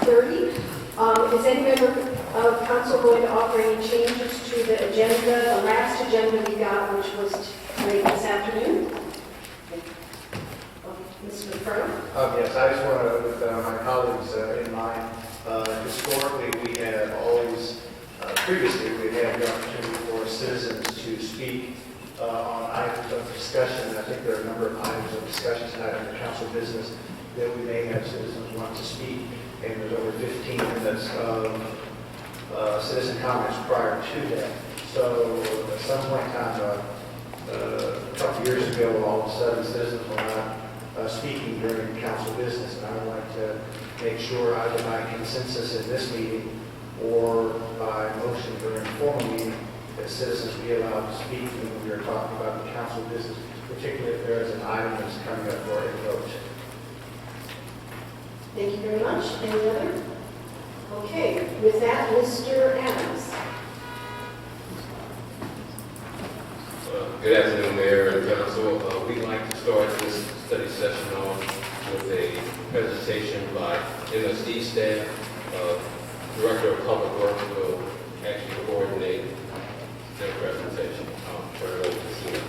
5:30. Is any member of council going to offer any changes to the agenda, the last agenda we got, which was late this afternoon? Mr. McFarland? Yes, I just want to, with my colleagues in mind, historically we have always, previously we had the opportunity for citizens to speak on items of discussion. And I think there are a number of items of discussion tonight under council business that we may have citizens want to speak. And there's over 15 minutes of citizen comments prior to that. So at some point in time, a couple of years ago, all of a sudden citizens were not speaking during council business. And I would like to make sure either by consensus in this meeting or by motion during a formal meeting that citizens be allowed to speak when we are talking about the council business, particularly if there is an item that's coming up for a vote. Thank you very much. Any other? Okay, with that, Mr. Adams. Good afternoon, Mayor and Council. We'd like to start this study session off with a presentation by MSD staff. Director of Public Works will actually coordinate their presentation. I'll turn it over to Sue.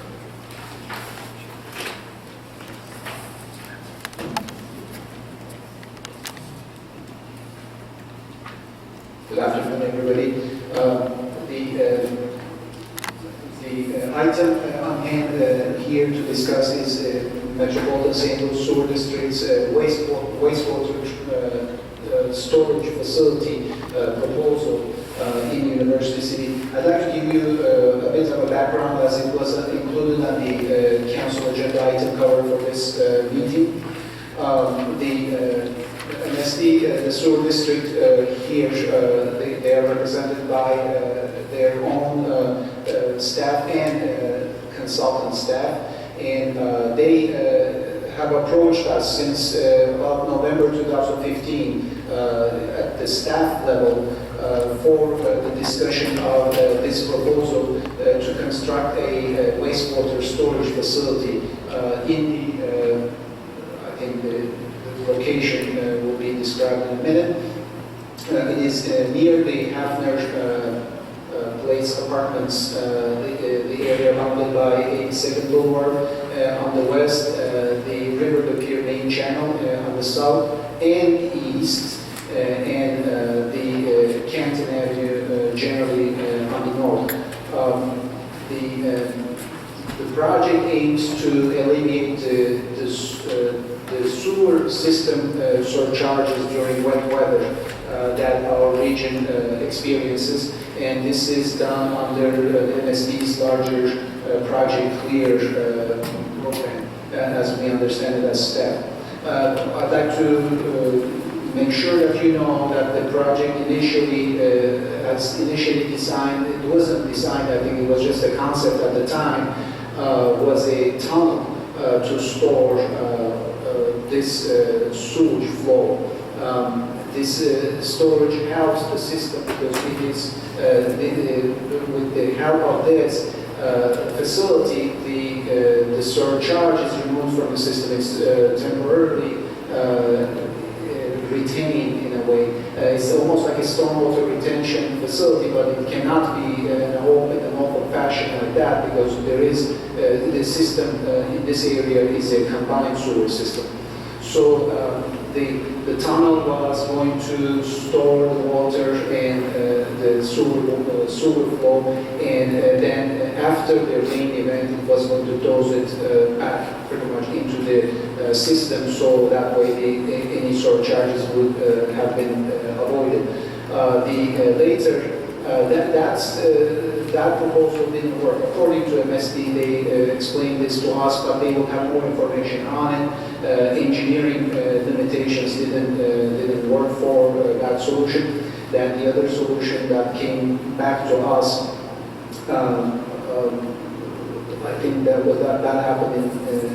Good afternoon, everybody. The item on hand here to discuss is Metropolitan St. Louis Sewer District's wastewater storage facility proposal in University City. I'd like to give you a bit of a background as it was included on the council agenda item cover for this meeting. The MSD, the sewer district here, they are represented by their own staff and consultant staff, and they have approached us since about November 2015 at the staff level for the discussion of this proposal to construct a wastewater storage facility in the, I think the location will be described in a minute. It is near the Hafner Place Apartments, the area bounded by 82nd Boulevard on the west, the River de Pier main channel on the south and east, and the Canton Avenue generally on the north. The project aims to alleviate the sewer system surcharges during wet weather that our region experiences, and this is done under the MSD's larger Project Clear program, as we understand it as staff. I'd like to make sure that you know that the project initially, as initially designed, it wasn't designed, I think it was just a concept at the time, was a tunnel to store this sewage flow. This storage helps the system because it is, with the help of this facility, the surcharge is removed from the system. It's temporarily retained in a way. It's almost like a stormwater retention facility, but it cannot be in an open fashion like that because there is the system in this area is a combined sewer system. So the tunnel was going to store the water and the sewer flow, and then after the rain event, it was going to dose it back pretty much into the system, so that way any surcharges would have been avoided. That proposal didn't work. According to MSD, they explained this to us, but they will have more information on it. Engineering limitations didn't work for that solution. Then the other solution that came back to us, I think that happened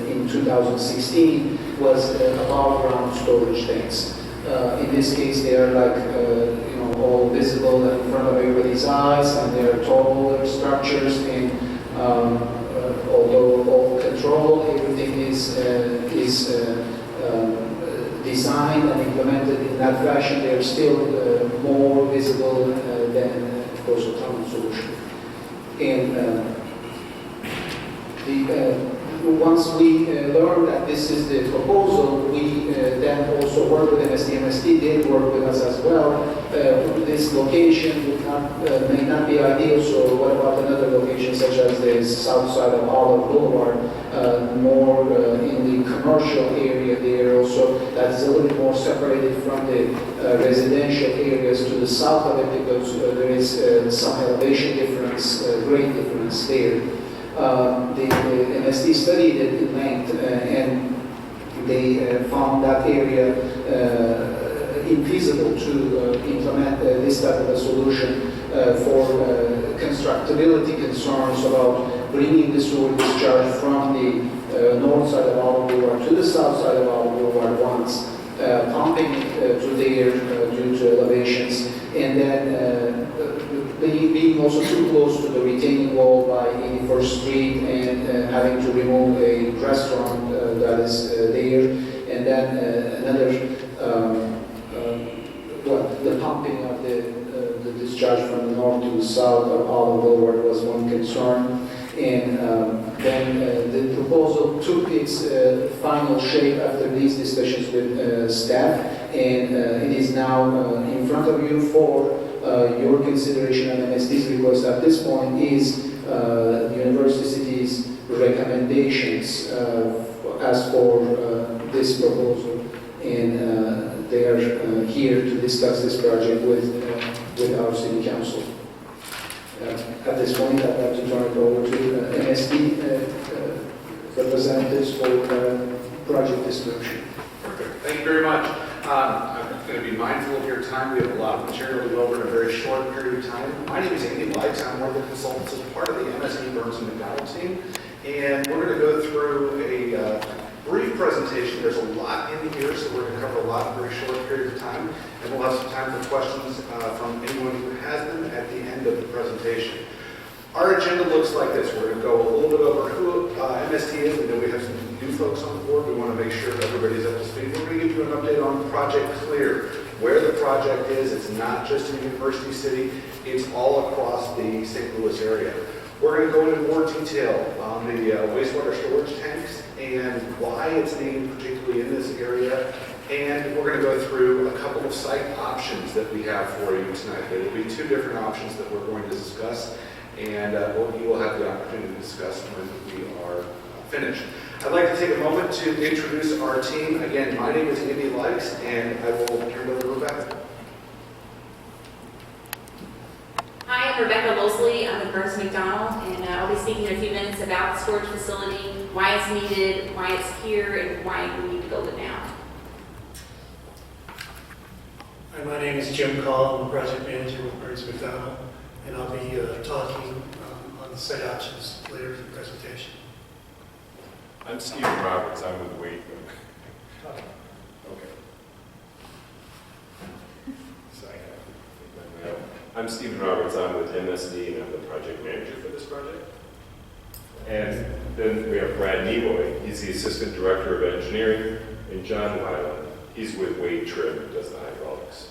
in 2016, was above ground storage tanks. In this case, they are like all visible in front of everybody's eyes, and they are taller structures. And although all control, everything is designed and implemented in that fashion, they're still more visible than, of course, a tunnel solution. And once we learned that this is the proposal, we then also worked with MSD. MSD did work with us as well. This location may not be ideal, so what about another location such as the south side of Olive Boulevard, more in the commercial area there also, that's a little bit more separated from the residential areas to the south of it, because there is some elevation difference, grade difference there. The MSD studied it in length, and they found that area infeasible to implement this type of a solution for constructability concerns about bringing the sewer discharge from the north side of Olive Boulevard to the south side of Olive Boulevard once, pumping it to there due to elevations, and then being also too close to the retaining wall by 81st Street and having to remove a restaurant that is there, and then another, the pumping of the discharge from the north to the south of Olive Boulevard was one concern. And then the proposal took its final shape after these discussions with staff, and it is now in front of you for your consideration. And MSD's request at this point is the University's recommendations as for this proposal, and they are here to discuss this project with our City Council. At this point, I'd like to turn it over to MSD representatives for project description. Perfect. Thank you very much. I'm going to be mindful of your time. We have a lot of material to go over in a very short period of time. My name is Andy Lights. I'm one of the consultants as part of the MSD Burns and McDonald team. And we're going to go through a brief presentation. There's a lot in here, so we're going to cover a lot in a very short period of time. And we'll have some time for questions from anyone who has them at the end of the presentation. Our agenda looks like this. We're going to go a little bit over who MSD is. We know we have some new folks on board. We want to make sure everybody's up to speed. We're going to give you an update on Project Clear, where the project is. It's not just in University City. It's all across the St. Louis area. We're going to go into more detail on the wastewater storage tanks and why it's needed, particularly in this area. And we're going to go through a couple of site options that we have for you tonight. There will be two different options that we're going to discuss, and you will have the opportunity to discuss when we are finished. I'd like to take a moment to introduce our team. Again, my name is Andy Likes, and I will turn it over to Rebecca. Hi, I'm Rebecca Mosley. I'm with Burns McDonald, and I'll be speaking in a few minutes about the storage facility, why it's needed, why it's here, and why we need to build it now. Hi, my name is Jim Call. I'm the project manager with Burns McDonald, and I'll be talking on the site options later in the presentation. I'm Stephen Roberts. I'm with Wade. Okay. I'm Stephen Roberts. I'm with MSD, and I'm the project manager for this project. And then we have Brad Neboy. He's the assistant director of engineering, and John Weiland. He's with Wade Tripp, who does the hydraulics.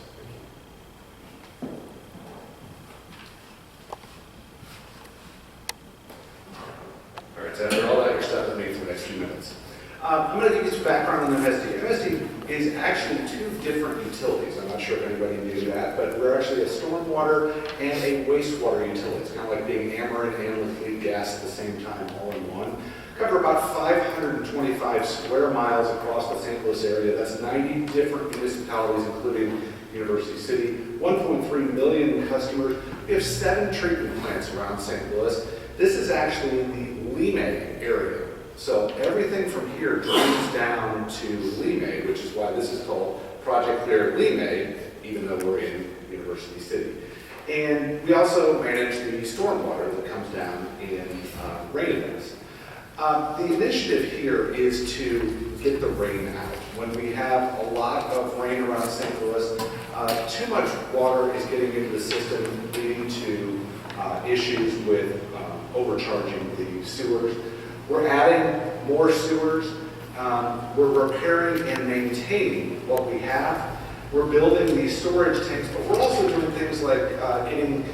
All right, so after all that, you're stuck with me for the next few minutes. I'm going to give you some background on MSD. MSD is actually two different utilities. I'm not sure if anybody knew that, but we're actually a stormwater and a wastewater utility. It's kind of like being Ameren and liquid gas at the same time, all in one. Cover about 525 square miles across the St. Louis area. That's 90 different municipalities, including University City, 1.3 million customers. We have 7 treatment plants around St. Louis. This is actually the Lime area. So everything from here drains down to Lime, which is why this is called Project Clear Lime, even though we're in University City. And we also manage the stormwater that comes down in rain events. The initiative here is to get the rain out. When we have a lot of rain around St. Louis, too much water is getting into the system, leading to issues with overcharging the sewers. We're adding more sewers, We're repairing and maintaining what we have. We're building these storage tanks, but we're also doing things like getting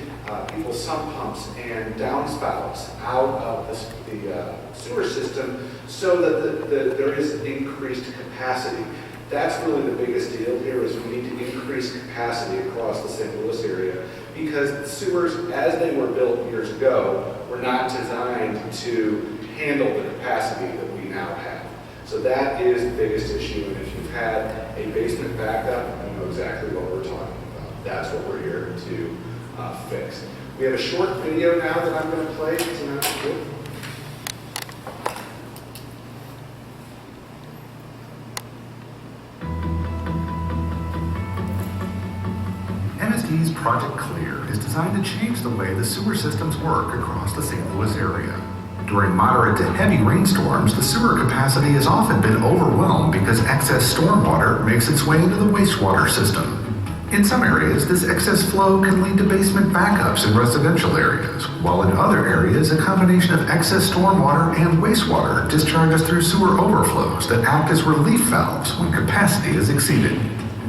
people's sump pumps and downspouts out of the sewer system so that there is increased capacity. That's really the biggest deal here, is we need to increase capacity across the St. Louis area, because the sewers, as they were built years ago, were not designed to handle the capacity that we now have. So that is the biggest issue, and if you've had a basement backup, you know exactly what we're talking about. That's what we're here to fix. We have a short video now that I'm going to play. MSD's Project Clear is designed to change the way the sewer systems work across the St. Louis area. During moderate to heavy rainstorms, the sewer capacity has often been overwhelmed because excess stormwater makes its way into the wastewater system. In some areas, this excess flow can lead to basement backups in residential areas, while in other areas, a combination of excess stormwater and wastewater discharges through sewer overflows that act as relief valves when capacity is exceeded.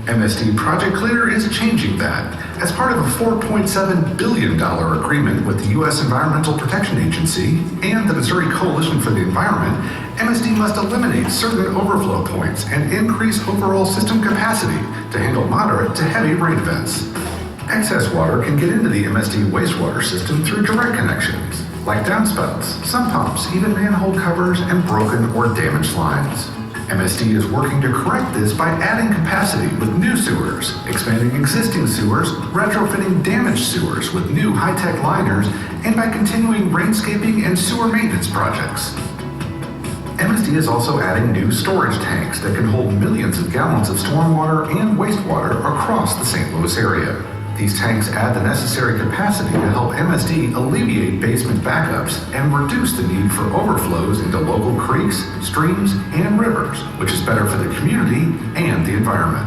MSD Project Clear is changing that. As part of a $4.7 billion agreement with the U.S. Environmental Protection Agency and the Missouri Coalition for the Environment, MSD must eliminate certain overflow points and increase overall system capacity to handle moderate to heavy rain events. Excess water can get into the MSD wastewater system through direct connections, like downspouts, sump pumps, even manhole covers, and broken or damaged lines. MSD is working to correct this by adding capacity with new sewers, expanding existing sewers, retrofitting damaged sewers with new high-tech liners, and by continuing rainscaping and sewer maintenance projects. MSD is also adding new storage tanks that can hold millions of gallons of stormwater and wastewater across the St. Louis area. These tanks add the necessary capacity to help MSD alleviate basement backups and reduce the need for overflows into local creeks, streams, and rivers, which is better for the community and the environment.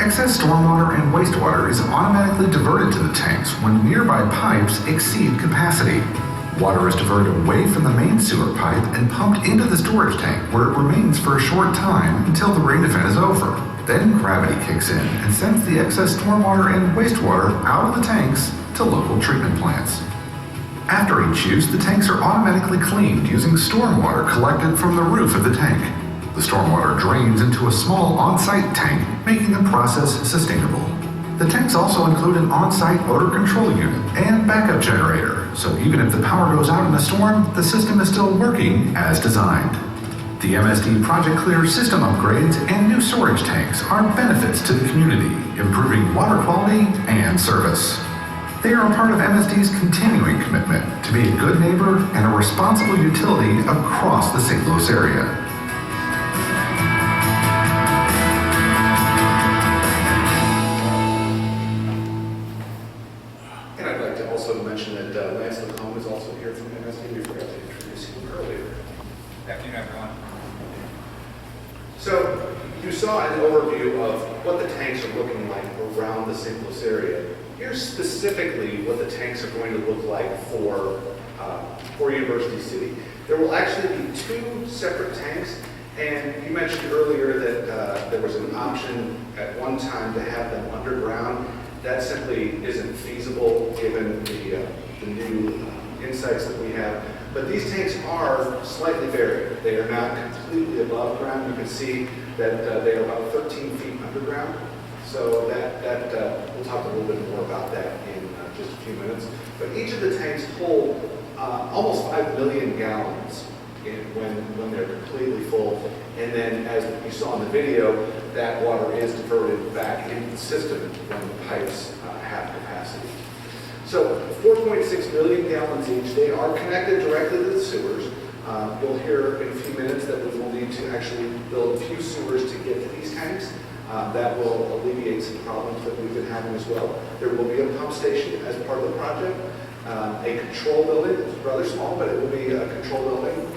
Excess stormwater and wastewater is automatically diverted to the tanks when nearby pipes exceed capacity. Water is diverted away from the main sewer pipe and pumped into the storage tank, where it remains for a short time until the rain event is over. Then gravity kicks in and sends the excess stormwater and wastewater out of the tanks to local treatment plants. After each use, the tanks are automatically cleaned using stormwater collected from the roof of the tank. The stormwater drains into a small on-site tank, making the process sustainable. The tanks also include an on-site odor control unit and backup generator, so even if the power goes out in a storm, the system is still working as designed. The MSD Project Clear system upgrades and new storage tanks are benefits to the community, improving water quality and service. They are a part of MSD's continuing commitment to be a good neighbor and a responsible utility across the St. Louis area. And I'd like to also mention that Lance Lacombe is also here from MSD. We forgot to introduce him earlier. Good afternoon, everyone. So you saw an overview of what the tanks are looking like around the St. Louis area. Here's specifically what the tanks are going to look like for University City. There will actually be two separate tanks, and you mentioned earlier that there was an option at one time to have them underground. That simply isn't feasible given the new insights that we have. But these tanks are slightly buried. They are not completely above ground. You can see that they are about 13 feet underground. So we'll talk a little bit more about that in just a few minutes. But each of the tanks hold almost 5 million gallons when they're completely full. And then, as you saw in the video, that water is diverted back into the system when the pipes have capacity. So 4.6 million gallons each. They are connected directly to the sewers. You'll hear in a few minutes that we will need to actually build a few sewers to get to these tanks. That will alleviate some problems that we've been having as well. There will be a pump station as part of the project. A control building, it's rather small, but it will be a control building.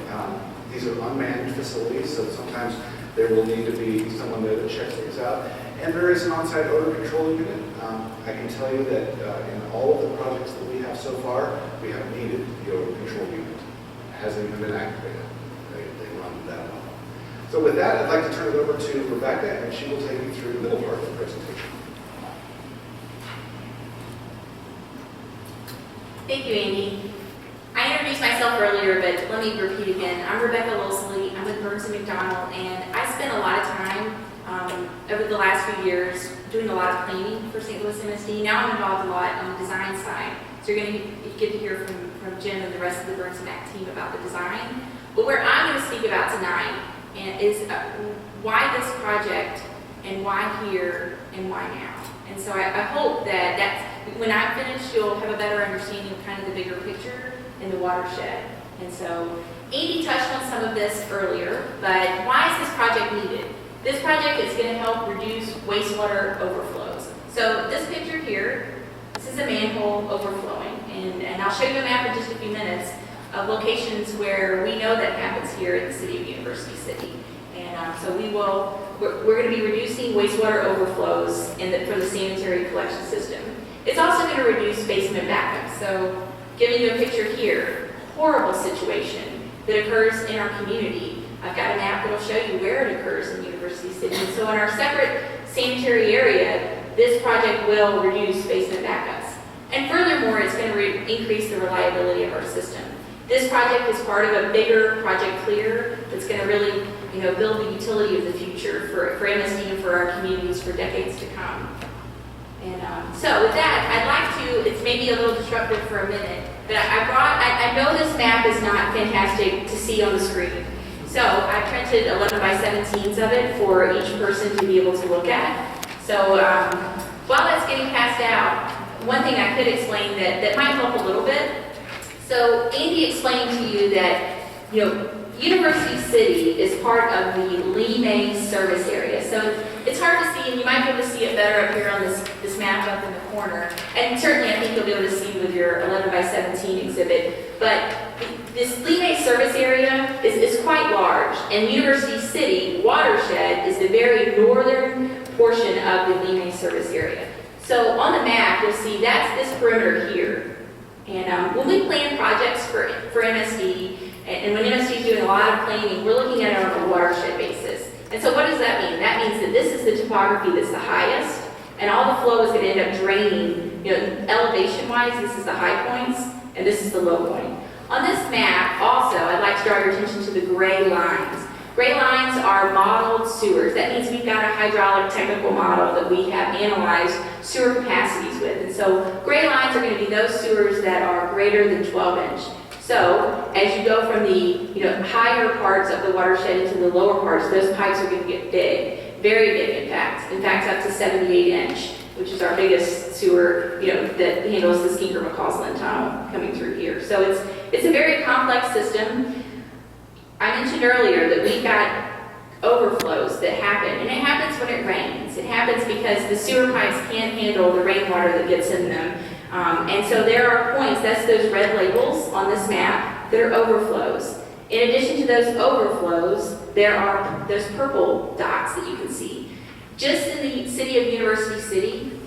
These are unmanned facilities, so sometimes there will need to be someone there that checks things out. And there is an on-site odor control unit. I can tell you that in all of the projects that we have so far, we have needed the odor control unit. It hasn't even been activated. They run that well. So with that, I'd like to turn it over to Rebecca, and she will take you through the middle part of the presentation. Thank you, Andy. I introduced myself earlier, but let me repeat again. I'm Rebecca Losley. I'm with Burns & McDonnell, and I spent a lot of time over the last few years doing a lot of planning for St. Louis MSD. Now I'm involved a lot on the design side. So you're going to get to hear from Jim and the rest of the Burns & Mac team about the design. But where I'm going to speak about tonight is why this project, and why here, and why now. And so I hope that when I'm finished, you'll have a better understanding of kind of the bigger picture in the watershed. And so Andy touched on some of this earlier, but why is this project needed? This project is going to help reduce wastewater overflows. So this picture here, this is a manhole overflowing, and I'll show you a map in just a few minutes of locations where we know that happens here in the city of University City. And so we're going to be reducing wastewater overflows from the sanitary collection system. It's also going to reduce basement backup. So giving you a picture here, horrible situation that occurs in our community. I've got a map that will show you where it occurs in University City. And so in our separate sanitary area, this project will reduce basement backups. And furthermore, it's going to increase the reliability of our system. This project is part of a bigger Project Clear that's going to really, build the utility of the future for MSD and for our communities for decades to come. And so with that, I'd like to, it's maybe a little disruptive for a minute, but I know this map is not fantastic to see on the screen. So I printed 11 by 17s of it for each person to be able to look at. So while that's getting passed out, one thing I could explain that might help a little bit. So Andy explained to you that, University City is part of the Lime service area. So it's hard to see, and you might be able to see it better up here on this map up in the corner. And certainly I think you'll be able to see with your 11 by 17 exhibit. But this Lime service area is quite large, and University City watershed is the very northern portion of the Lime service area. So on the map, you'll see that's this perimeter here. And when we plan projects for MSD, and when MSD is doing a lot of planning, we're looking at it on a watershed basis. And so what does that mean? That means that this is the topography that's the highest, and all the flow is going to end up draining, elevation-wise, this is the high points, and this is the low point. On this map, also, I'd like to draw your attention to the gray lines. Gray lines are modeled sewers. That means we've got a hydraulic technical model that we have analyzed sewer capacities with. And so gray lines are going to be those sewers that are greater than 12 inch. So as you go from the higher parts of the watershed into the lower parts, those pipes are going to get big, very big in fact up to 78 inch, which is our biggest sewer that handles the Skinker-McCausland tunnel coming through here. So it's a very complex system. I mentioned earlier that we've got overflows that happen, and it happens when it rains. It happens because the sewer pipes can't handle the rainwater that gets in them. And so there are points, that's those red labels on this map, that are overflows. In addition to those overflows, there are those purple dots that you can see. Just in the city of University City,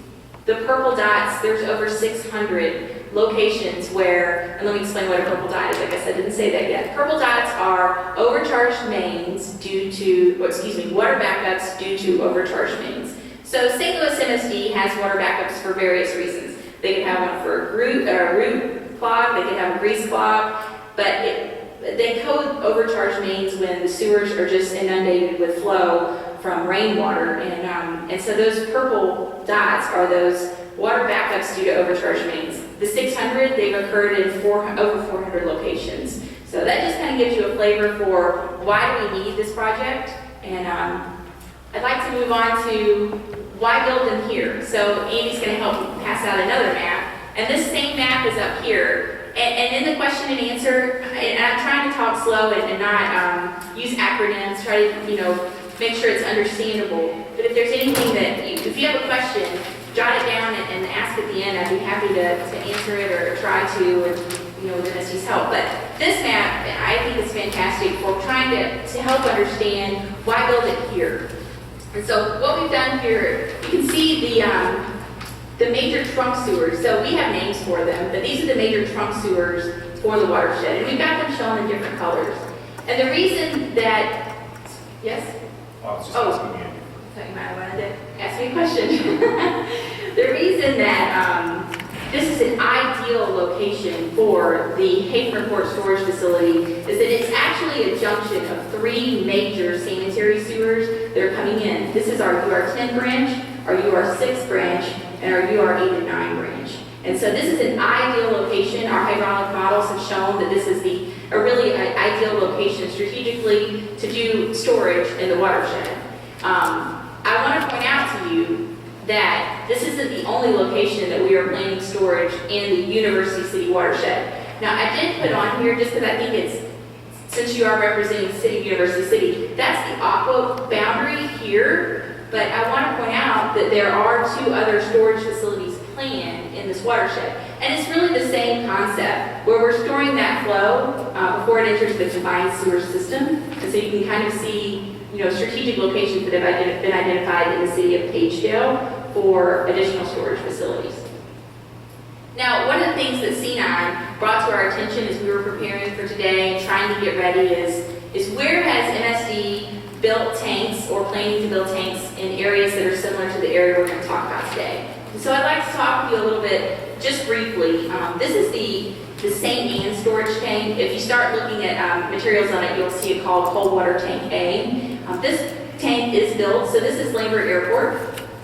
the purple dots, there's over 600 locations where, and let me explain what a purple dot is, like I said, I didn't say that yet. Purple dots are overcharged mains water backups due to overcharged mains. So St. Louis MSD has water backups for various reasons. They could have one for a root clog, they could have a grease clog, but they code overcharged mains when the sewers are just inundated with flow from rainwater, and so those purple dots are those water backups due to overcharged mains. The 600, they've occurred in over 400 locations. So that just kind of gives you a flavor for why do we need this project. And I'd like to move on to why build them here. So Andy's going to help pass out another map. And this same map is up here. And in the question and answer, and I'm trying to talk slow and not use acronyms, try to, make sure it's understandable. But if there's anything that, if you have a question, jot it down and ask at the end. I'd be happy to answer it or try to, with MSD's help. But this map, I think is fantastic for trying to help understand why build it here. And so what we've done here, you can see the major trunk sewers. So we have names for them, but these are the major trunk sewers for the watershed. And we've got them shown in different colors. And the reason that Yes? I was just Oh. asking you. Thought you might have wanted to ask me a question. The reason that this is an ideal location for the Hafen Port Storage Facility is that it's actually a junction of 3 major sanitary sewers that are coming in. This is our UR10 branch, our UR6 branch, and our UR8 and 9 branch. And so this is an ideal location. Our hydraulic models have shown that this is a really ideal location strategically to do storage in the watershed. I want to point out to you that this isn't the only location that we are planning storage in the University City watershed. Now, I did put on here, just because I think it's, since you are representing City University City, that's the aqua boundary here, but I want to point out that there are 2 other storage facilities planned in this watershed. And it's really the same concept, where we're storing that flow before it enters the combined sewer system. And so you can kind of see, strategic locations that have been identified in the city of Pagedale for additional storage facilities. Now, one of the things that C9 brought to our attention as we were preparing for today and trying to get ready is where has MSD built tanks or planning to build tanks in areas that are similar to the area we're going to talk about today. And so I'd like to talk with you a little bit, just briefly. This is the St. Anne storage tank. If you start looking at materials on it, you'll see it called Cold Water Tank A. This tank is built, so this is Lambert Airport.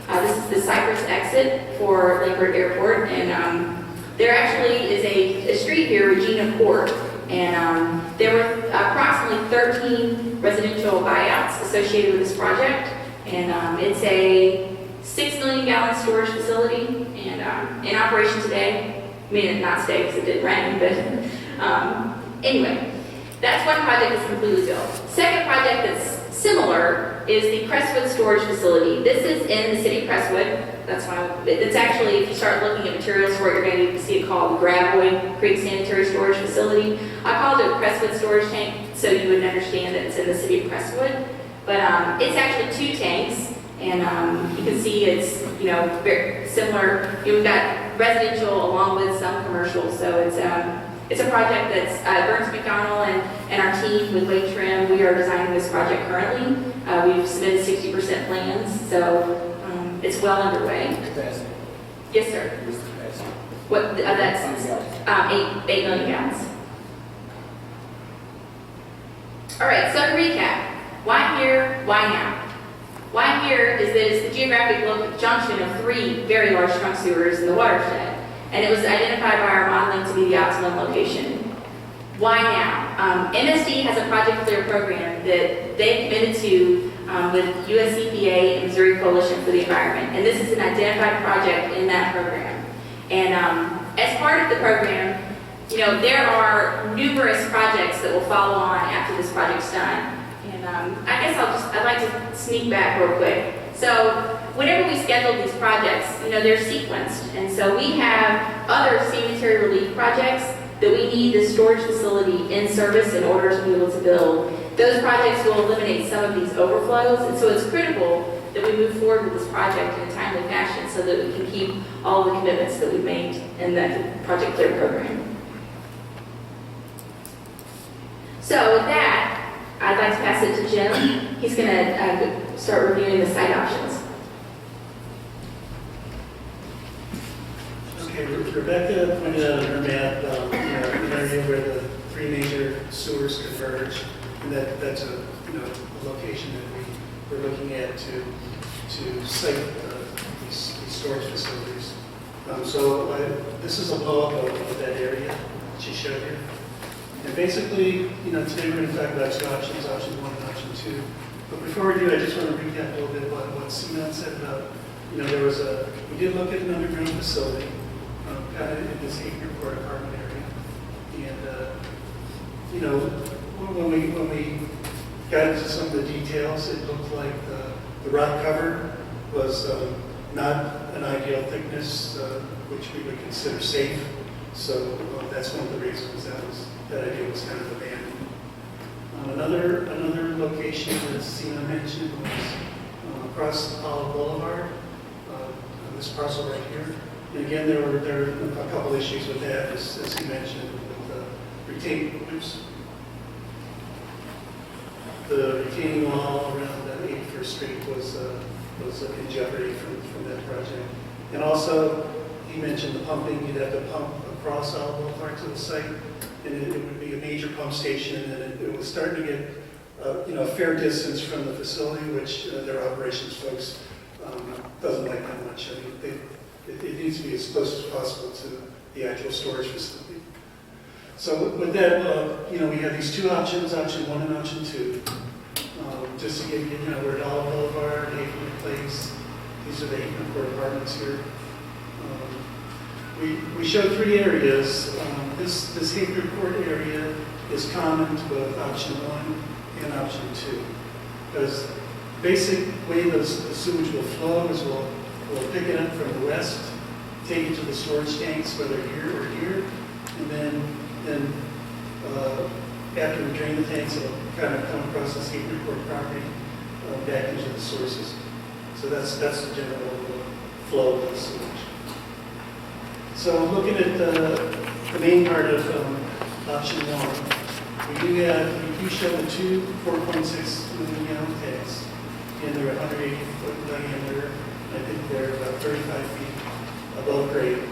This is the Cypress exit for Lambert Airport, and there actually is a street here, Regina Court, and there were approximately 13 residential buyouts associated with this project, and it's a 6 million gallon storage facility, and in operation today. I mean, not today because it didn't rain, but anyway, that's one project that's completely built. Second project that's similar is the Crestwood storage facility. This is in the city of Crestwood. It's actually, if you start looking at materials for it, you're going to see it called the Gravoy Creek Sanitary Storage Facility. I called it a Crestwood storage tank so you would understand that it's in the city of Crestwood. But it's actually 2 tanks, and you can see it's very similar. We've got residential along with some commercial, so it's a project that's Burns McDonnell and our team with Wade Trim. We are designing this project currently. We've submitted 60% plans, so it's well underway. Capacity. Yes, sir. What's the capacity? What? That's 8 million gallons. All right. So to recap, why here? Why now? Why here is that it's the geographic junction of 3 very large trunk sewers in the watershed. And it was identified by our modeling to be the optimum location. Why now? MSD has a Project Clear program that they committed to with US EPA and Missouri Coalition for the Environment. And this is an identified project in that program. And as part of the program, there are numerous projects that will follow on after this project's done. And I guess I'd like to sneak back real quick. So whenever we schedule these projects, they're sequenced. And so we have other sanitary relief projects that we need this storage facility in service in order to be able to build. Those projects will eliminate some of these overflows. And so it's critical that we move forward with this project in a timely fashion so that we can keep all the commitments that we've made in the Project Clear program. So with that, I'd like to pass it to Jim. He's going to start reviewing the site options. Okay, Rebecca pointed out in her map, an area where the 3 major sewers converge, and that's a location that we're looking at to site these storage facilities. This is a blow-up of that area she showed you. And basically, today we're going to talk about 2 options, option 1 and option 2. But before we do, I just want to recap a little bit about what Seaman said about, we did look at an underground facility, kind of in this Hafen Port apartment area. And, when we got into some of the details, it looked like the rock cover was not an ideal thickness, which we would consider safe. So that's one of the reasons that idea was kind of abandoned. Another location that Sina mentioned was across Apollo Boulevard, on this parcel right here. And again, there were a couple issues with that, as he mentioned, with retaining. Oops. the retaining wall around 81st Street was in jeopardy from that project. And also, he mentioned the pumping. You'd have to pump across all the parts of the site, and it would be a major pump station, and it was starting to get a fair distance from the facility, which their operations folks doesn't like that much. I mean, it needs to be as close as possible to the actual storage facility. So with that, we have these two options, option 1 and option 2. Just to give you, we're at Olive Boulevard, Haven Place. These are the Haven Court apartments here. We showed 3 areas. This Haven Court area is common to both option 1 and option 2. Because basic way the sewage will flow is we'll pick it up from the west, take it to the storage tanks, whether here or here, and then after we drain the tanks, it'll kind of come across this Haven Court property back into the sewer system. So that's the general flow of the sewage. So looking at the main part of option 1, we do show the 2 4.6 million gallon tanks, and they're 180 foot diameter. I think they're about 35 feet above grade.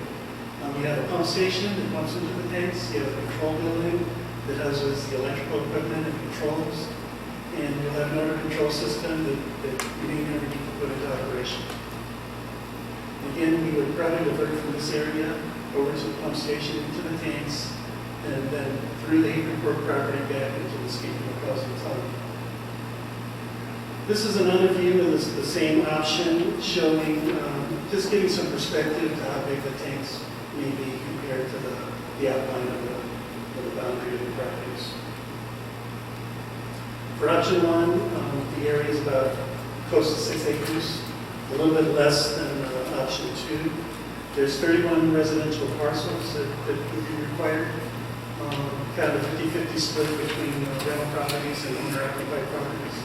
You have a pump station that pumps into the tanks. You have a control building that houses the electrical equipment and controls. And you'll have an odor control system that you may never need to put into operation. Again, we would probably divert from this area over to the pump station, into the tanks, and then through the Haven Court property back into the Skeeter Deposit Tunnel. This is another view of the same option, showing, just giving some perspective to how big the tanks may be compared to the outline of the boundary of the properties. For option 1, the area is about close to 6 acres, a little bit less than option 2. There's 31 residential parcels that would be required, kind of a 50-50 split between rental properties and owner-occupied properties.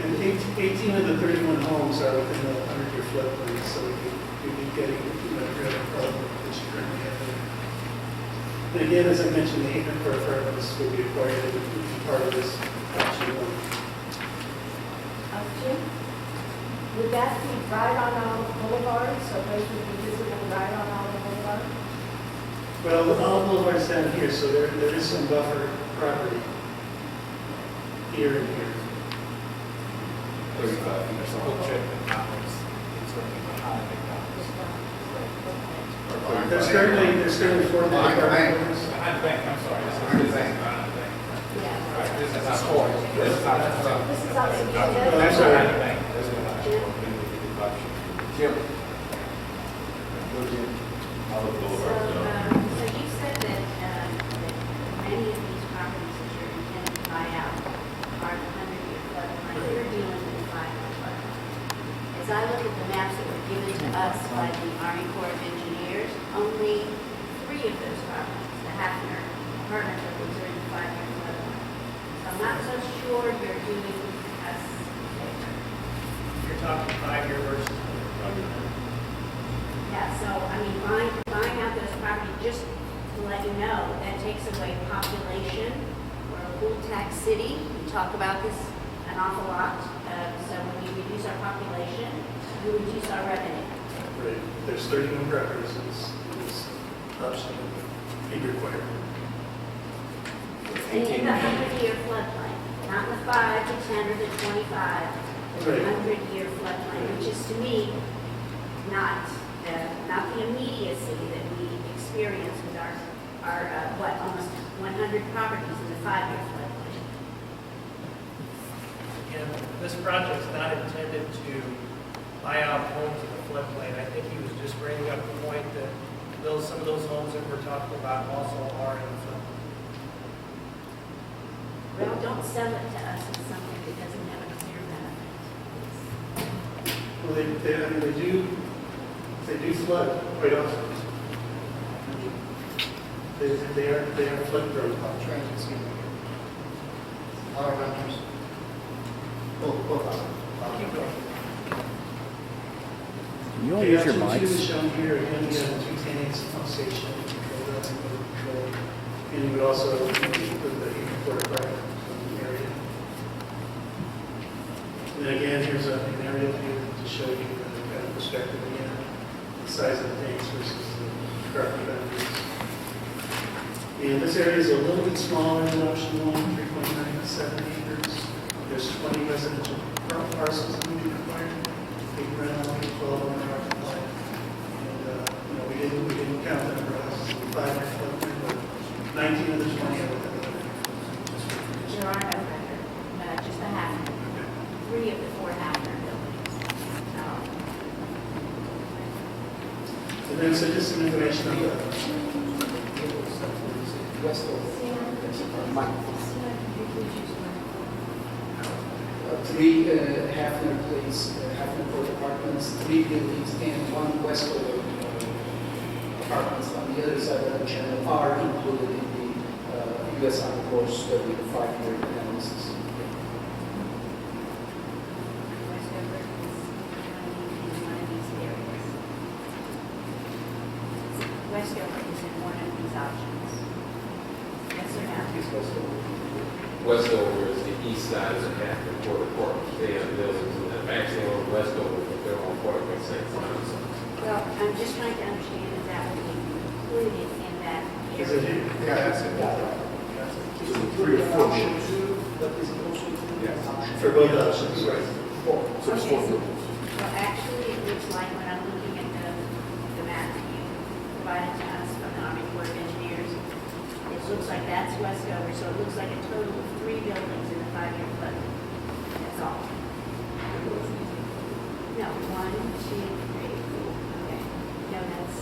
And 18 of the 31 homes are within the 100-year floodplain, so you'd be getting rid of a problem that you currently have there. And again, as I mentioned, the Haven Court apartments would be required to be part of this option 1. Option? Would that be right on Olive Boulevard, so those would be visible right on Olive Boulevard? Well, the Olive Boulevard's down here, so there is some buffer property here and here. 35 feet or so. We'll check the comments. It's going to be behind the There's currently 4 Behind the bank. apartments. Behind the bank, I'm sorry. This is behind the bank. Yeah. Right, this is our court. This is our court. This is option 2. Oh, I'm sorry. Behind the bank. This is behind the court. Jim. Olive So, Boulevard. so you said that many of these properties that you're intending to buy out are 100-year floodplain. You're dealing with 5-year floodplain. As I look at the maps that were given to us by the Army Corps of Engineers, only 3 of those properties, the Hafner apartment buildings, are in the 5-year floodplain. So I'm not so sure you're doing us a favor. You're talking 5-year versus 100. Yeah, so, I mean, buying out those properties, just to let you know, that takes away population. We're a pool tax city. We talk about this an awful lot. So when we reduce our population, we reduce our revenue. Right. There's 31 properties in this option that be required. And in the 100-year floodplain, not the 5 to 10 or the 25, the Right. 100-year floodplain, which is to me not the immediacy that we experience with our almost 100 properties in the 5-year floodplain. Again, this project's not intended to buy out homes in the floodplain. I think he was just bringing up the point that some of those homes that we're talking about also are in the floodplain. Well, don't sell it to us as something that doesn't have a clear benefit. Well, they do flood quite often. They are flood prone. Transit, all our renters. Both. Keep going. Can you all use your Option 2 is mics? shown here. Again, you have the 2 tanks, pump station, control, that's control. And you would also put the Haven Court apartment area. And then again, here's an aerial view to show you the kind of perspective again, the size of the tanks versus the property boundaries. And this area is a little bit smaller than option 1, 3.97 acres. There's 20 residential parcels that would be required. 8 rental, 12 owner occupied. And we didn't count them for us. 5 year floodplain, but 19 of the 20 of them. There are no record, just a half, 3 of the 4 half-acre buildings. And then so just some information on the Three Hafner Place, Hafner Court apartments, 3 buildings, and 1 Westover apartments on the other side of the channel are included in the U.S. Army Corps study, the 5-year analysis. Westover is one of these areas. Westover is in one of these options. Yes or no? Westover is the east side of the Hampton Court Apartments. They have buildings in the actually on Westover, but they're on Parkway St. Francis. Well, I'm just trying to understand if that would be included in that Is it area. here? Yeah, that's it. So 3 or 4 ships. For both options, right? So it's 4 buildings. Well, actually, it looks like when I'm looking at the map that you provided to us from the Army Corps of Engineers, it looks like that's Westover, so it looks like a total of 3 buildings in the 5-year flood. That's all. No, 1, 2, 3, 4. Okay. No, that's,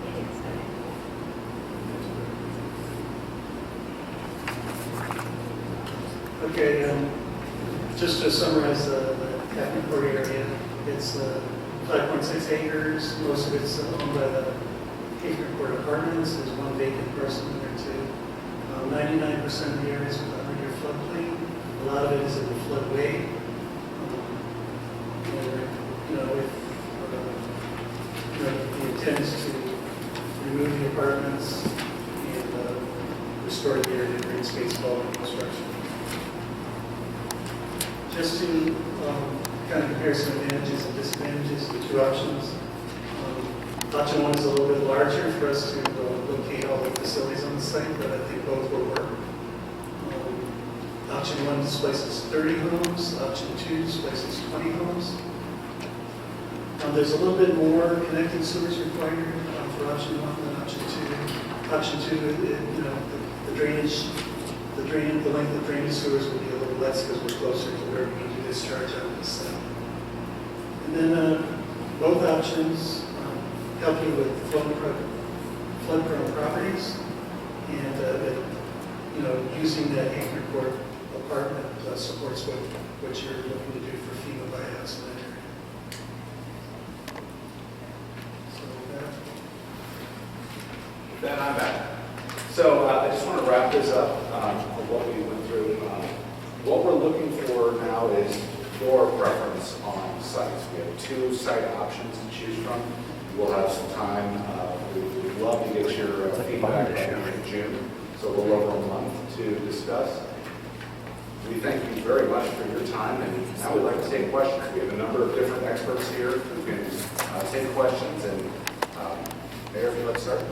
it is, okay. Okay, just to summarize the Captain Court area, it's 5.6 acres. Most of it's owned by the Acre Court Apartments. There's 1 vacant parcel in there too. 99% of the area is with a 100-year floodplain. A lot of it is in the floodway. The intent is to remove the apartments and restore the area to green space following construction. Just to kind of compare some advantages and disadvantages of the 2 options. Option 1 is a little bit larger for us to locate all the facilities on the site, but I think both will work. Option 1 displaces 30 homes. Option 2 displaces 20 homes. There's a little bit more connected sewers required for option 1 than option 2. Option 2, the length of drainage sewers will be a little less because we're closer to where we need to discharge out of the site. And then both options help you with flood-prone properties, and using that Acre Court apartment supports what you're looking to do for FEMA buyouts in that area. So with Then I'm back. So I just want to wrap this up of what we went through. What we're looking for now is your preference on sites. We have 2 site options to choose from. We'll have some time. We'd love to get your feedback in June. So we'll over a month to discuss. We thank you very much for your time, and now we'd like to take questions. We have a number of different experts here who can take questions. And Mayor, if you'd like to start.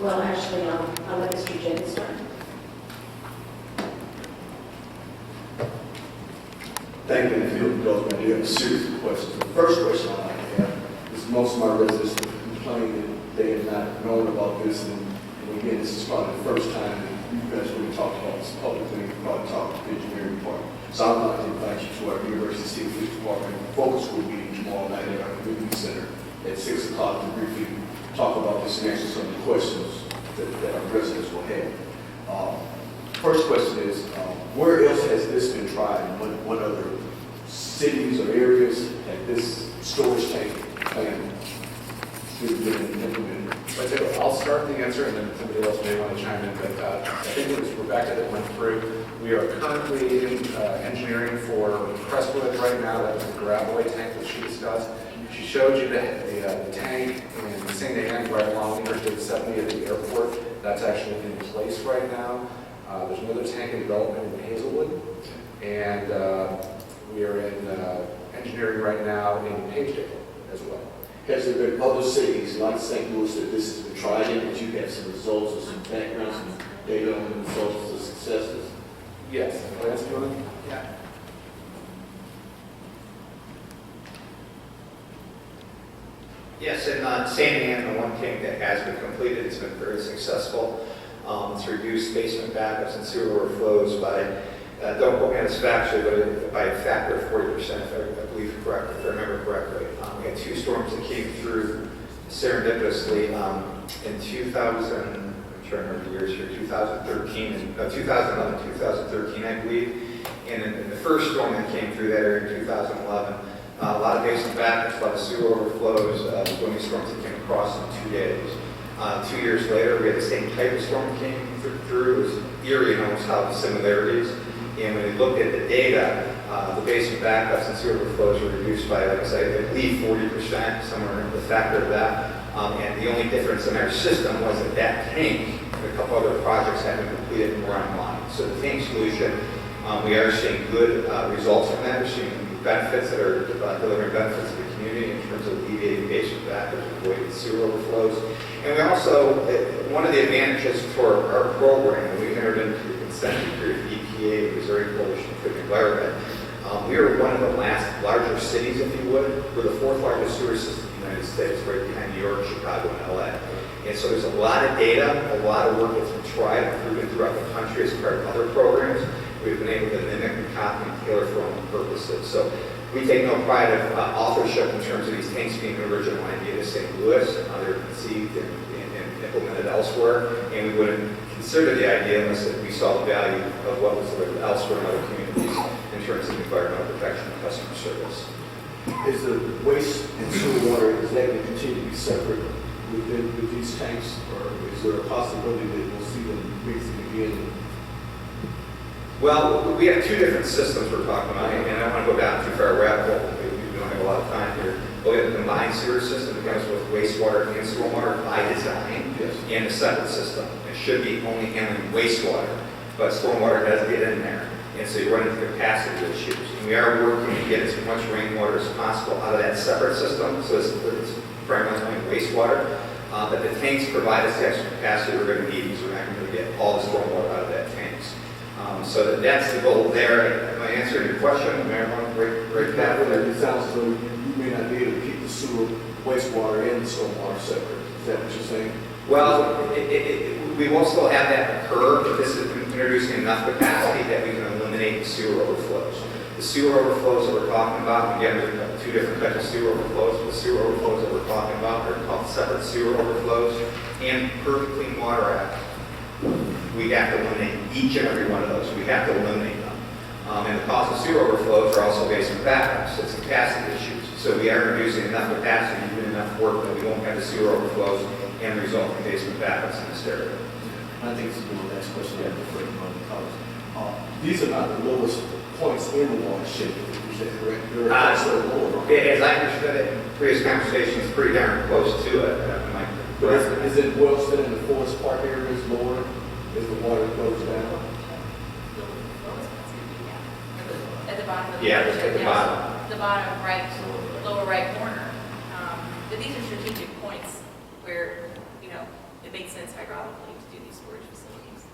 Well, actually, I'll let Mr. Jennings start. Thank you, if you'll indulge me, I do have a series of questions. The first question I have is most of my residents have complained that they have not known about this, and again, this is probably the first time that you guys really talked about this publicly, probably talked to the engineering department. So I'd like to invite you to our University City Police Department focus group meeting tomorrow night at our community center at 6 o'clock to briefly talk about this and answer some of the questions that our residents will have. First question is, where else has this been tried? What other cities or areas have this storage tank plan been implemented? I'll start the answer, and then somebody else may want to chime in. But I think it was Rebecca that went through. We are currently engineering for Crestwood right now. That's the gravelway tank that she discussed. She showed you the tank in St. Anne right along Interstate 70 at the airport. That's actually in place right now. There's another tank in development in Hazelwood. And We are in engineering right now in Pagetable as well. Has there been other cities like St. Louis that this has been tried in, that you have some results or some background, some data on the results or successes? Yes. Lance, do you want to? Yeah. Yes, in Sandy Ann, the one tank that has been completed, it's been very successful. It's reduced basement backups and sewer overflows by, don't quote me on this factually, but by a factor of 40%, if I believe correctly, if I remember correctly. We had 2 storms that came through serendipitously in 2000, I'm trying to remember the years here, 2013, 2011, 2013, I believe. And in the first storm that came through that area in 2011, a lot of basement backups, a lot of sewer overflows, when these storms that came across in 2 days. 2 years later, we had the same type of storm came through. It was eerie in almost how the similarities. And when we looked at the data, the basement backups and sewer overflows were reduced by, like I said, I believe 40%, somewhere in the factor of that. And the only difference in our system was that that tank and a couple other projects had been completed and were online. So the tank solution, we are seeing good results from that. We're seeing benefits that are delivering benefits to the community in terms of alleviating basement backups, avoiding sewer overflows. And we also, one of the advantages for our program, we entered into the consent decree of the EPA, the Missouri Coalition for the Environment. We are one of the larger cities, if you would. We're the 4th largest sewer system in the United States, right behind New York, Chicago, and LA. And so there's a lot of data, a lot of work that's been tried and proven throughout the country as part of other programs. We've been able to mimic and copy and tailor for our own purposes. So we take no pride of authorship in terms of these tanks being an original idea to St. Louis. They're conceived and implemented elsewhere, and we wouldn't consider the idea unless we saw the value of what was delivered elsewhere in other communities in terms of environmental protection and customer service. Is the waste and sewer water, is that going to continue to be separate with these tanks, or is there a possibility that we'll see them mixing again? Well, we have 2 different systems we're talking about, and I don't want to go down too far a rabbit hole. We don't have a lot of time here. We have a combined sewer system that comes with wastewater and stormwater by design, Yes. and a separate system. It should be only handling wastewater, but stormwater does get in there, and so you run into capacity issues. And we are working to get as much rainwater as possible out of that separate system, so it's primarily wastewater. But the tanks provide us the extra capacity we're going to need, because we're not going to get all the stormwater out of that tanks. So that's the goal there. Am I answering your question, Marilyn? Right back Well, there. it sounds as though you may not be able to keep the sewer, wastewater, and the stormwater separate. Is that what you're saying? Well, we will still have that occur, but this is introducing enough capacity that we can eliminate the sewer overflows. The sewer overflows that we're talking about, again, there's 2 different types of sewer overflows. The sewer overflows that we're talking about are called separate sewer overflows and Perfect Clean Water Act. We have to eliminate each and every one of those. We have to eliminate them. And the cause of sewer overflows are also based on backups. It's capacity issues. So we are introducing enough capacity, doing enough work that we won't have the sewer overflows and resulting basement backups in this area. I think this is the next question I have for you. These are not the lowest points in the watershed, is that correct? There are points that are lower. As I understood it, in previous conversations, pretty darn close to it. But is it Wilson and the Forest Park area is lower as the water goes down? At the bottom of the. Yeah, at the bottom. The bottom right, lower right corner. But these are strategic points where, it makes sense hydraulically to do these storage facilities.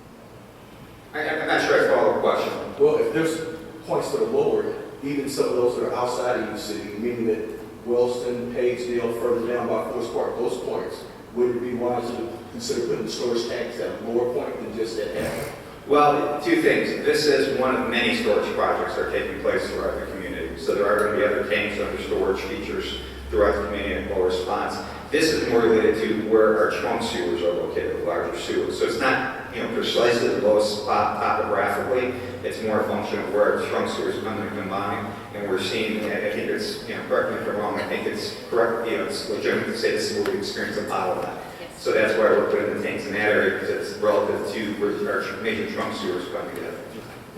I'm not sure I follow the question. Well, if there's points that are lower, even some of those that are outside of UCity, meaning that Wellston, Pagesdale, further down by Forest Park, those points, would it be wise to consider putting the storage tanks at a lower point than just at half? Well, 2 things. This is one of many storage projects that are taking place throughout the community. So there are going to be other tanks under storage features throughout the community and low response. This is more related to where our trunk sewers are located, the larger sewers. So it's not, precisely the lowest spot topographically. It's more a function of where our trunk sewers are going to combine. And we're seeing, I think it's, correct me if I'm wrong, I think it's correct, it's legitimate to say this is where we experience a bottleneck. So that's why we're putting the tanks in that area, because it's relative to where our major trunk sewers come together.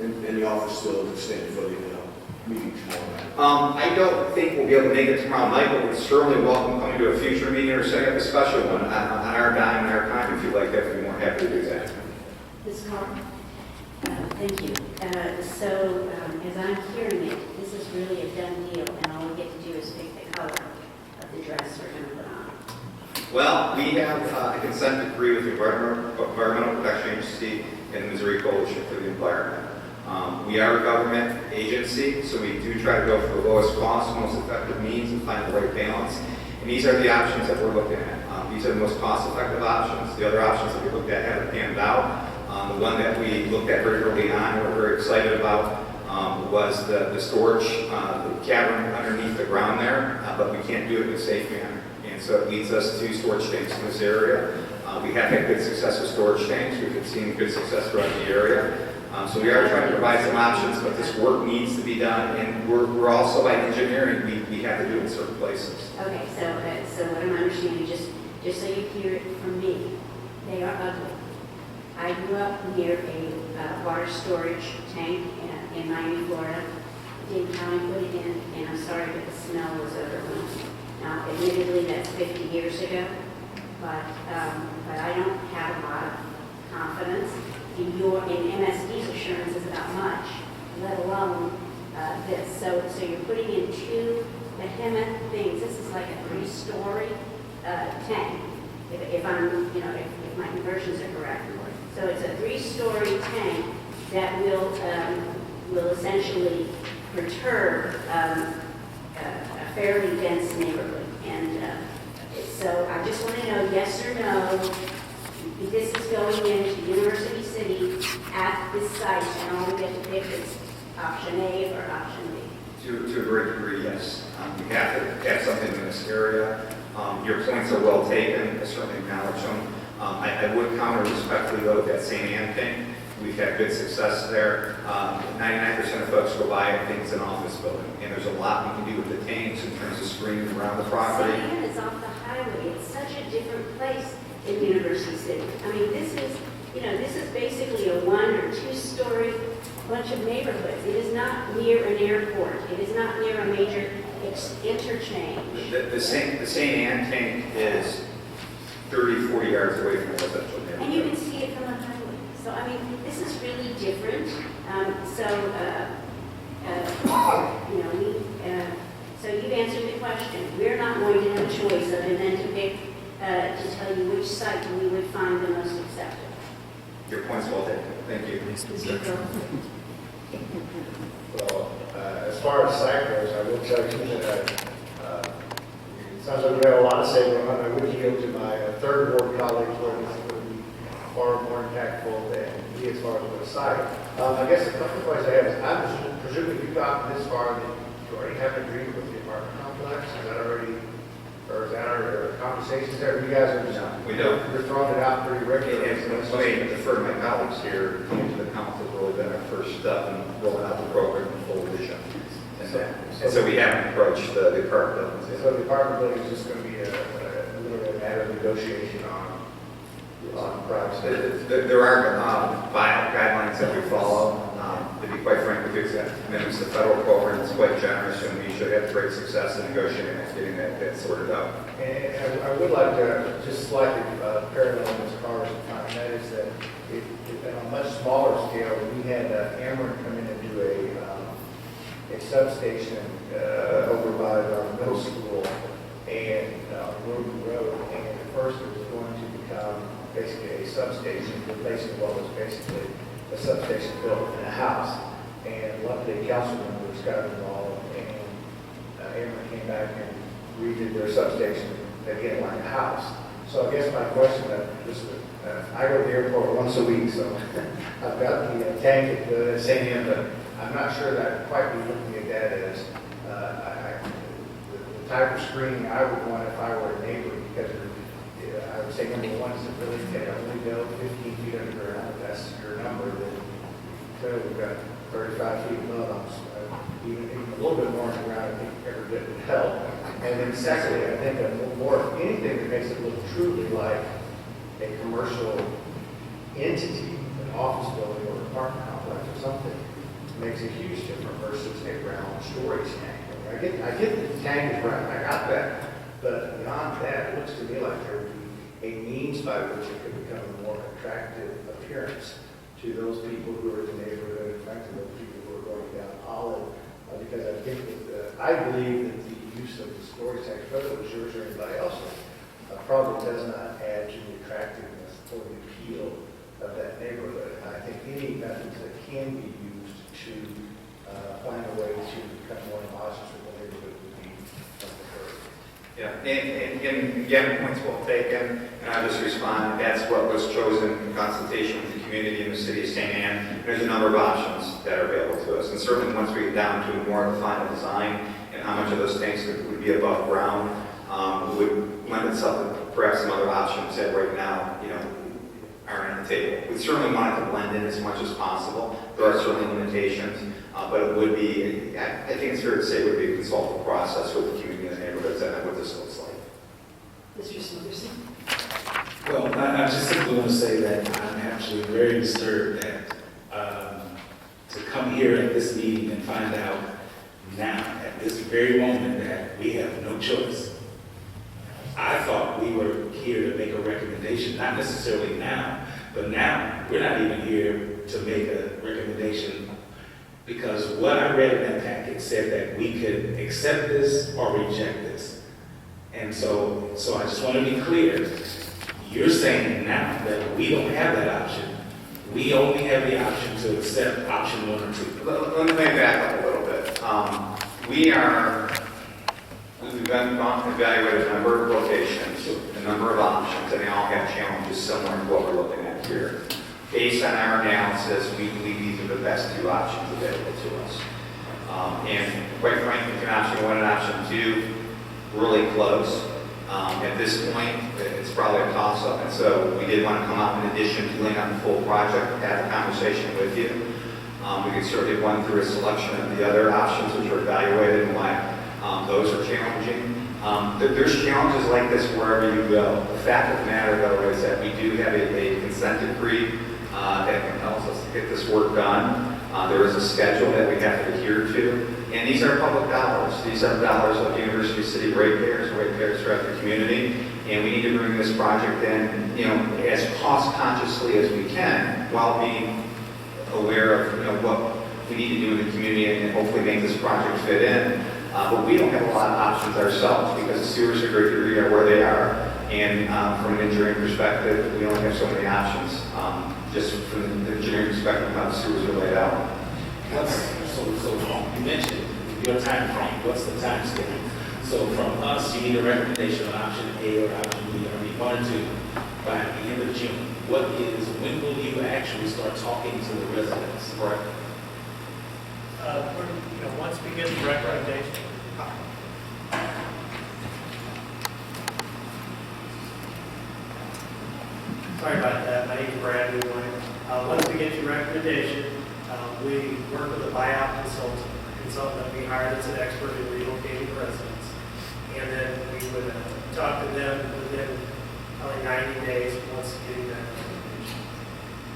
And the offer still extended for the meeting tomorrow night? I don't think we'll be able to make it tomorrow night, but we're certainly welcome coming to a future meeting or setting up a special one on our dime and our time. If you'd like that, we'd be more happy to do that. Ms. Carr? Thank you. So, as I'm hearing it, this is really a done deal, and all we get to do is pick the color of the dress we're going to put on? Well, we have a consent decree with the Environmental Protection Agency and the Missouri Coalition for the Environment. We are a government agency, so we do try to go for the lowest cost, most effective means, and find the right balance. And these are the options that we're looking at. These are the most cost-effective options. The other options that we looked at haven't panned out. The one that we looked at very early on, and we're very excited about, was the storage, the cavern underneath the ground there, but we can't do it in a safe manner. And so it leads us to storage tanks in this area. We have had good success with storage tanks. We've seen good success throughout the area. So we are trying to provide some options, but this work needs to be done, and we're also, by engineering, we have to do it in certain places. Okay, so what I'm understanding, just so you hear it from me, they are ugly. I grew up near a water storage tank in Miami, Florida. Dane County put it in, and I'm sorry, but the smell was overwhelming. Now, admittedly, that's 50 years ago, but I don't have a lot of confidence in MSD's assurances about much, let alone this. So you're putting in two behemoth things. This is like a 3-story tank, if my conversions are correct. So it's a 3-story tank that will essentially perturb a fairly dense neighborhood. And so I just want to know, yes or no, this is going into University City at this site, and all we get to pick is option A or option B. To a great degree, yes. We have to have something in this area. Your points are well taken. I certainly acknowledge them. I would counter respectfully, though, with that St. Anne thing. We've had good success there. 99% of folks go by and think it's an office building, and there's a lot we can do with the tanks in terms of screening around the property. St. Anne is off the highway. It's such a different place in University City. I mean, this is basically a 1 or 2-story bunch of neighborhoods. It is not near an airport. It is not near a major interchange. The St. Anne tank is 30, 40 yards away from the residential neighborhood. And you can see it from the highway. So, I mean, this is really different. So you've answered the question. We're not going to have a choice other than to pick, to tell you which site we would find the most acceptable. Your point's well taken. Thank you. Well, as far as site goes, I will tell you that it sounds like we have a lot to say, but I would yield to my third ward colleagues where this would be far more impactful than me as far as the site. I guess a couple of questions I have is, I'm presuming you've gotten this far that you already have an agreement with the apartment complex. Is that already, or is that our conversations there? You guys are just, we don't. You're throwing it out pretty regularly. Let me defer to my colleagues here. Coming to the council has really been our first step in rolling out the program in full vision. And so we haven't approached the apartment buildings. So the apartment building is just going to be a little matter of negotiation on price. There are buyout guidelines that we follow. To be quite frank with you, the federal program is quite generous, and we should have great success in negotiating and getting that sorted out. And I would like to just slightly parallel Ms. Carter's comment, and that is that on a much smaller scale, we had Ameren come in and do a substation over by our middle school and Ruby Road, and at first it was going to become basically a substation, replacing what was basically a substation built in a house. And luckily, council members got involved, and Ameren came back and redid their substation again like a house. So I guess my question, I go to the airport once a week, so I've got the tank at St. Anne, but I'm not sure that I'd quite be looking at that as the type of screening I would want if I were a neighbor, because I would say number one is that really can only go 15 feet underground. If that's your number, then clearly we've got 35 feet above us. Even a little bit more underground, I think every bit would help. And then secondly, I think anything that makes it look truly like a commercial entity, an office building or apartment complex or something, makes a huge difference versus a ground storage tank. I get that the tank is right, I got that. But beyond that, it looks to me like there would be a means by which it could become a more attractive appearance to those people who are in the neighborhood, and frankly, those people who are going down Olive, because I I think that, I believe that the use of the storage tanks, whether it was yours or anybody else's, probably does not add to the attractiveness or the appeal of that neighborhood. And I think any methods that can be used to find a way to become more homogeneous with the neighborhood would be preferred. Yeah, and again, points well taken, and I'll just respond, that's what was chosen in consultation with the community in the city of St. Anne. There's a number of options that are available to us, and certainly once we get down to more of the final design and how much of those tanks would be above ground, would lend itself to perhaps some other options that right now, are on the table. We certainly want it to blend in as much as possible. There are certainly limitations, but it would be, I think it's fair to say it would be a consultative process with the community and the neighborhoods and what this looks like. Mr. Smitherson? Well, I just simply want to say that I'm actually very disturbed that to come here at this meeting and find out now, at this very moment, that we have no choice. I thought we were here to make a recommendation, not necessarily now, but now we're not even here to make a recommendation, because what I read in that packet said that we could accept this or reject this. And so I just want to be clear. You're saying now that we don't have that option. We only have the option to accept option 1 or 2. Let me back up a little bit. We've evaluated a number of locations, a number of options, and they all have challenges similar to what we're looking at here. Based on our analysis, we believe these are the best 2 options available to us. And quite frankly, between option 1 and option 2, really close. At this point, it's probably a toss-up, and so we did want to come up in addition to laying out the full project, have a conversation with you. We could certainly run through a selection of the other options which are evaluated and why those are challenging. There's challenges like this wherever you go. The fact of the matter, though, is that we do have a consent decree that compels us to get this work done. There is a schedule that we have to adhere to. And these are public dollars. These are dollars of University City ratepayers throughout the community. And we need to bring this project in, as cost consciously as we can, while being aware of, what we need to do in the community and hopefully make this project fit in. But we don't have a lot of options ourselves because the sewers are great degree are where they are. And from an engineering perspective, we only have so many options. Just from the engineering perspective, how the sewers are laid out. So you mentioned your time frame. What's the time scale? So from us, you need a recommendation on option A or option B, or 1 or 2 by the end of June. When will you actually start talking to the residents? Right. Once we get the recommendation. Sorry about that. My name is Brad Newline. Once we get your recommendation, we work with a buyout consultant that we hired that's an expert in relocating residents. And then we would talk to them within probably 90 days once getting that recommendation.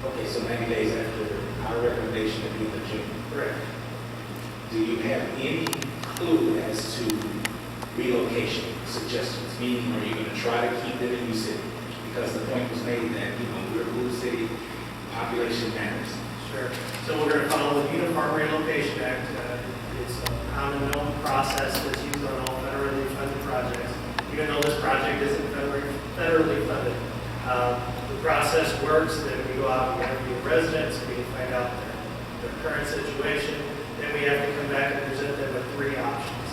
Okay, so 90 days after our recommendation to be the June. Correct. Do you have any clue as to relocation suggestions? Meaning, are you going to try to keep them in UCity? Because the point was made that, we're a blue city, population matters. Sure. So we're going to follow the Uniform Relocation Act. It's a common known process that's used on all federally funded projects, even though this project isn't federally funded. The process works that we go out and interview residents, we find out their current situation, then we have to come back and present them with 3 options.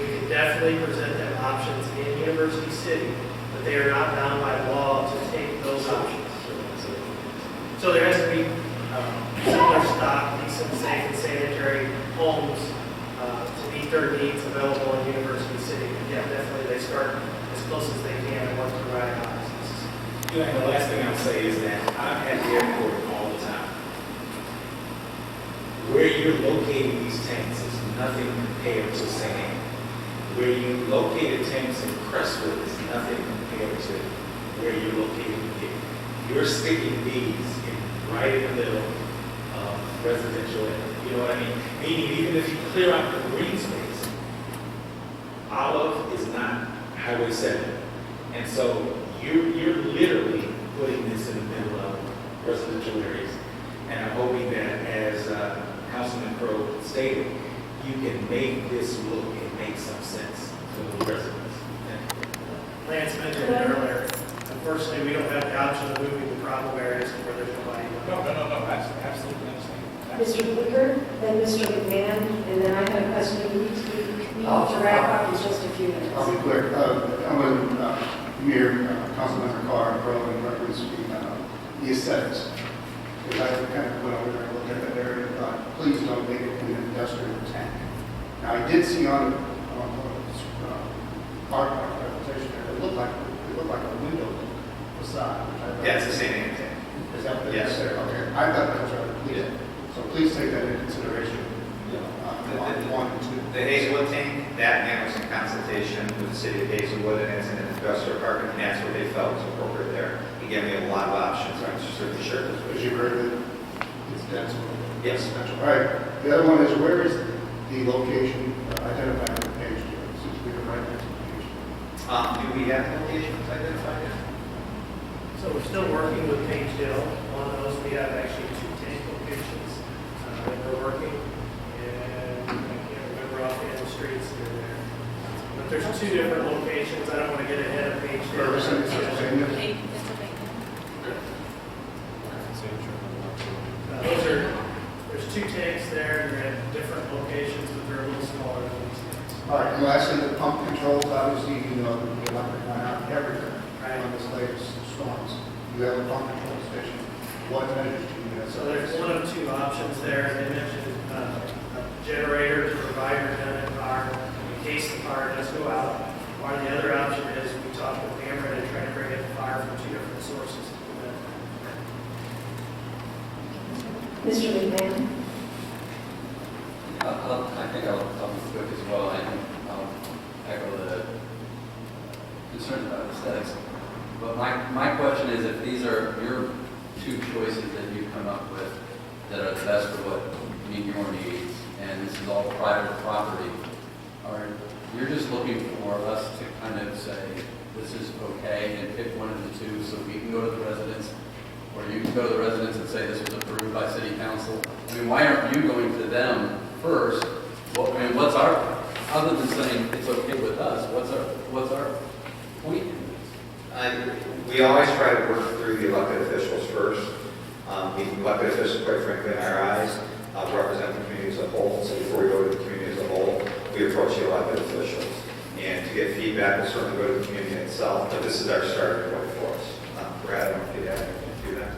We can definitely present them options in University City, but they are not bound by law to take those options. So there has to be similar stock, decent, safe, and sanitary homes to meet their needs available in University City. And yeah, definitely they start as close as they can and work to provide options. And the last thing I'll say is that I'm at the airport all the time. Where you're locating these tanks is nothing compared to St. Anne. Where you located tanks in Crestwood is nothing compared to where you're located here. You're sticking these right in the middle of residential area. You know what I mean? Meaning, even if you clear out the green space, Olive is not Highway 7. And so you're literally putting this in the middle of residential areas. And I'm hoping that, as Councilman Crowe stated, you can make this look and make some sense for the residents. Lance mentioned it earlier. Unfortunately, we don't have the option of moving the problem areas where there's nobody. No, absolutely understand. Mr. Booker, then Mr. McMahon, and then I have a question. We need to wrap up in just a few minutes. I'll be quick. I'm with Mayor, Councilmember Carr, and Bro, in reference to the aesthetics. Because I kind of went over there and looked at that area and thought, please don't make it an industrial tank. Now, I did see on our presentation there, it looked like a window facade. Yeah, it's the same thing. Is that what it Yes, is? sir. Okay, I thought that was right. Please. So please take that into consideration. On one and two. The Hazelwood tank, that man was in consultation with the city of Hazelwood, and it's in an industrial park, and that's what they felt was appropriate there. Again, we have a lot of options, I'm just certainly sure this Because was. you heard that it's dense. Yes. All right. The other one is, where is the location identified on the page? It seems to be the right next to the page. Do we have locations identified yet? So we're still working with Page Hill on those. We have actually 2 tank locations that we're working. And I can't remember offhand the streets that are there. But there's 2 different locations. I don't want to get ahead of Page Hill. There's 2 tanks there, and they're at different locations, but they're a little smaller than these tanks. All right, and lastly, the pump controls, obviously, you know, the electric went out everywhere on this latest storms. You have a pump control station. What measures do you have? So there's one of 2 options there. They mentioned a generator to provide redundant power in case the power does go out. Or the other option is we talk with Cameron and try to bring in fire from 2 different sources. Mr. McMahon? I think I'll be quick as well. I think I'll echo the concerns about aesthetics. But my question is, if these are your 2 choices that you've come up with that are the best for what meet your needs, and this is all private property, you're just looking for us to kind of say, this is okay, and pick one of the 2 so we can go to the residents, or you can go to the residents and say this was approved by city council. I mean, why aren't you going to them first? Well, I mean, what's our, other than saying it's okay with us, what's our point in this? We always try to work through the elected officials first. The elected officials, quite frankly, in our eyes, represent the community as a whole. So before we go to the community as a whole, we approach the elected officials. And to get feedback, we'll certainly go to the community itself. But this is our starting point for us. Brad, I don't know if you'd have anything to do that.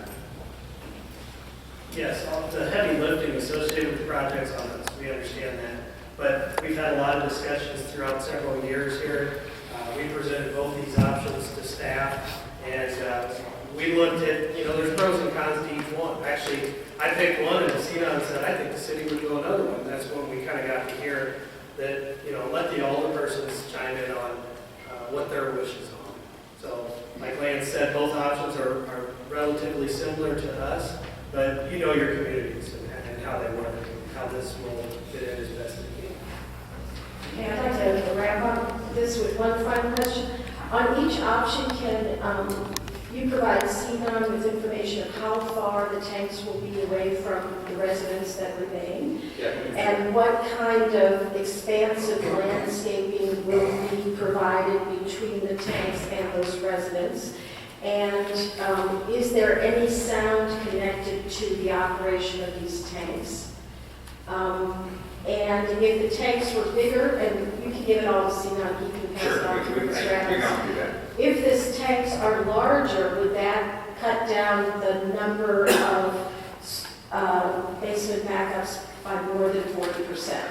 Yes, the heavy lifting associated with the projects on us, we understand that. But we've had a lot of discussions throughout several years here. We presented both these options to staff, and we looked at, there's pros and cons to each one. Actually, I picked one, and Sinan said, I think the city would go another one. That's when we kind of got to hear that, let the older persons chime in on what their wishes are. So, like Lance said, both options are relatively similar to us, but you know your communities and how they work, and how this will fit in as best it can. Okay, I'd like to wrap up this with one final question. On each option, can you provide CNON with information of how far the tanks will be away from the residents that remain? Yeah. And what kind of expansive landscaping will be provided between the tanks and those residents? And is there any sound connected to the operation of these tanks? And if the tanks were bigger, and you can give it all to Sinan, he can pass it on to Mr. Evans. If these tanks are larger, would that cut down the number of basement backups by more than 40%?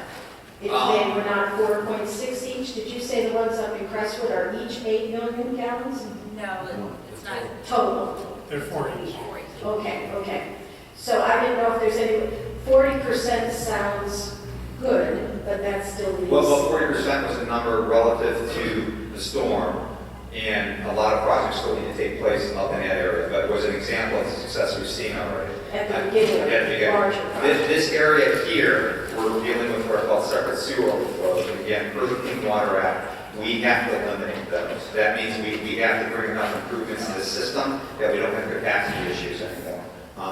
If they were not 4.6 each, did you say the ones up in Crestwood are each 8 million gallons? No, it's not. Total? They're 40. Okay. So I didn't know if there's any, 40% sounds good, but that still leaves. Well, 40% was a number relative to the storm, and a lot of projects still need to take place up in that area. But it was an example of the success we've seen already. At the beginning of larger projects. This area here, we're dealing with what are called separate sewer overflows. And again, per the Clean Water Act, we have to eliminate those. That means we have to bring enough improvements to the system that we don't have capacity issues anymore.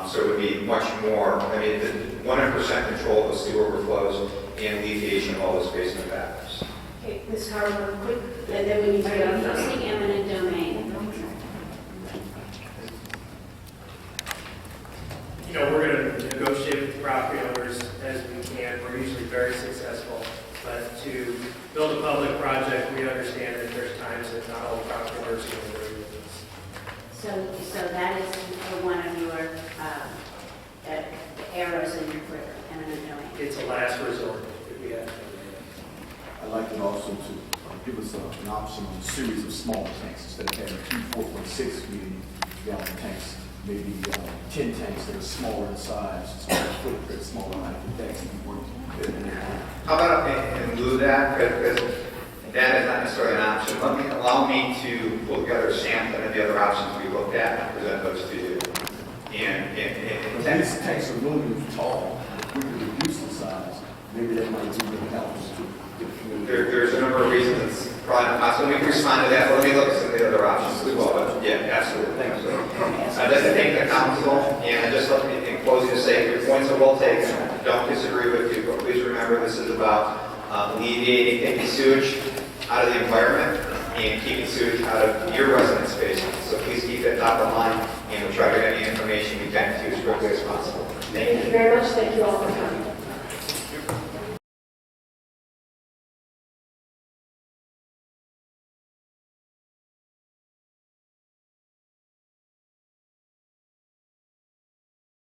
So it would be much more, 100% control of the sewer overflows, and alleviation of all those basement backups. Okay, Ms. Harper, quick, and then we need to Are get on you the using eminent domain? You know, we're going to negotiate with the property owners as we can. We're usually very successful. But to build a public project, we understand that there's times that not all property owners are going to agree with us. So that is one of your arrows in your quiver, eminent domain. It's a last resort if we have to. I'd like it also to give us an option on a series of small tanks instead of having 2 4.6 million gallon tanks, maybe 10 tanks that are smaller in size, smaller footprint, smaller height, that can work. How about in lieu of that, because that is not necessarily an option, allow me to pull together a sample of the other options we looked at and present those to you. And these tanks are really tall. If we could reduce the size, maybe that might even help us to get familiar. there's a number of reasons it's probably not possible. We can respond to that, but let me look at some of the other options as well. But yeah, absolutely. I'd like to thank the council, and just let me, in closing, to say your points are well taken. I don't disagree with you, but please remember this is about alleviating, taking sewage out of the environment and keeping sewage out of your resident space. So please keep that top of mind, and we'll try to get any information we can to you as quickly as possible. Thank you very much. Thank you all for coming.